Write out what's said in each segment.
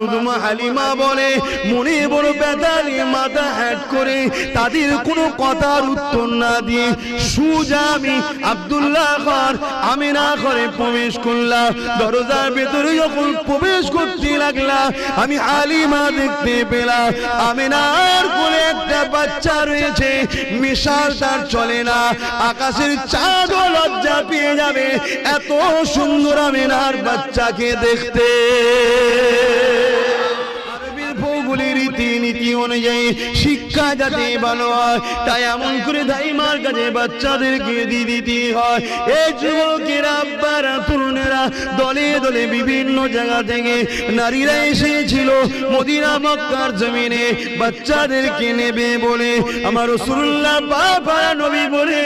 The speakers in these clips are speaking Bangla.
দুদুমা হালিমা বলে মনে বড় ব্যথা নিয়ে মাথা হ্যাট করে তাদের কোনো কথার উত্তর না দিয়ে সোজা আমি আব্দুল্লাহ ঘর আমিনা ঘরে প্রবেশ করলাম। দরজার ভেতরে যখন প্রবেশ করতে লাগলাম আমি হালিমা দেখতে পেলাম আমিনার কোলে একটা বাচ্চা রয়েছে, মিশাল তার চলে না, আকাশের চাঁদও লজ্জা পেয়ে যাবে এত সুন্দর আমিনার বাচ্চাকে দেখতে। রীতিনীতি অনুযায়ী শিক্ষা যাতে ভালো হয় তাই এমন করে দাইমার কাছে বাচ্চাদেরকে দিয়ে দিতে হয়। এই যুবকেরা আব্বারা তরুণেরা দলে দলে বিভিন্ন জায়গা থেকে নারীরা এসেছিল মদিনা মক্কার জমিনে বাচ্চাদেরকে নেবে বলে। আমার রাসূলুল্লাহ বাবা নবী বলে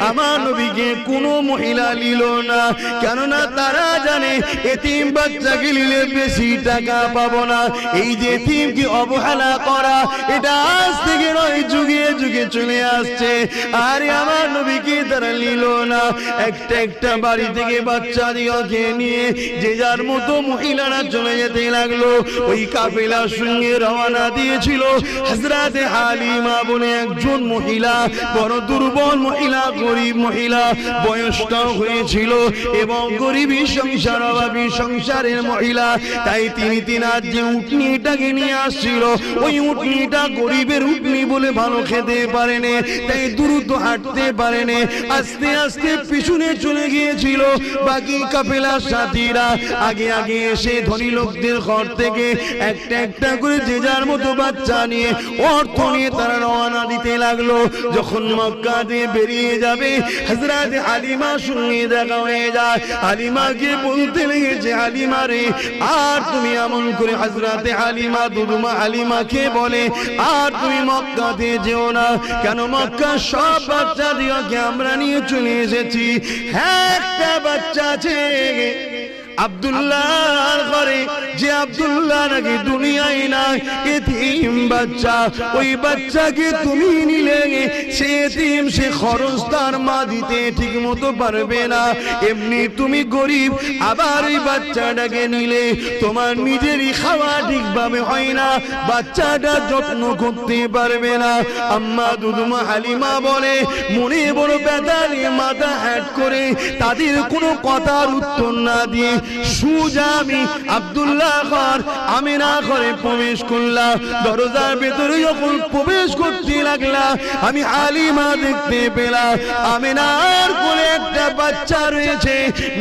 আমার নবীকে কোনো মহিলা নিল না, কেননা তারা জানে এতিম বাচ্চাকে নিলে বেশি টাকা পাবো না। এই যে এতিমকে অবহেলা করা এটা আজ থেকে নয়, যুগে যুগে চলে আসছে। আর আমার নবীকে তারা নিল না। একটা একটা বাড়ি থেকে বাচ্চা দিওকে নিয়ে যে যার মতো মহিলারা চলে যেতে লাগলো। ওই কাফেলার সঙ্গে রওনা দিয়েছিল হযরত হালিমা বলে একজন মহিলা, বড় দুর্বল মহিলা, গরিব মহিলা, বয়সটাও হয়েছিল এবং গরিবী সংসার অভাবী সংসারের মহিলা। তাই তিনি তিনার যে উটনিটাকে নিয়ে আসছিল ওই উটনিটা গরিবের উটনি বলে ভালো খেতে পারেনি, তাই দ্রুত হাঁটতে পারেনি, আস্তে আস্তে পিছনে চলে গিয়েছিল। বাকি কাফেলার সাথীরা আগে আগে এসে ধনী লোকদের ঘর থেকে একটা একটা করে যে যার মতো বাচ্চা নিয়ে অর্থ নিয়ে তারা রওনা দিতে লাগলো। যখন মক্কা দিয়ে বেরিয়ে যাবে হযরত হালিমার সঙ্গে দেখা হয়ে যায়। হালিমাকে বলতে লেগেছে হালিমা রে, আর তুমি এমন করে হযরত হালিমা দুদুমা হালিমাকে বলে আর তুমি মক্কাতে যেও না, কেন মক্কার সব বাচ্চা দিওকে আমরা নিয়ে চলে এসেছি। হ্যাঁ একটা বাচ্চা আছে আব্দুল্লাহর ঘরে, যে আব্দুল্লাহ নাকি দুনিয়ায় নাই, এতিম বাচ্চা। ওই বাচ্চাকে তুমি নিলে সে এতিম, সে খরচ তার মা দিতে ঠিক মতো পারবে না। এমনি তুমি গরিব, আবার ওই বাচ্চাটাকে নিলে তোমার নিজেরই খাওয়া ঠিকভাবে হয় না, বাচ্চাটা যত্ন করতে পারবে না। আম্মা দুদুমা হালিমা বলে মনে বড় ব্যথা নিয়ে মাথা হ্যাট করে তাদের কোনো কথার উত্তর না দিয়ে সোজা আমি আব্দুল্লাহ ঘর আমিনা ঘরে প্রবেশ করলাম। দরজার ভেতরে যখন প্রবেশ করতে লাগলাম আমি হালিমা দেখতে পেলাম আমিনার কোলে একটা বাচ্চা রয়েছে,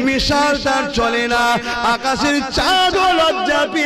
মিশাল তার চলে না, আকাশের চাঁদও লজ্জা পেয়ে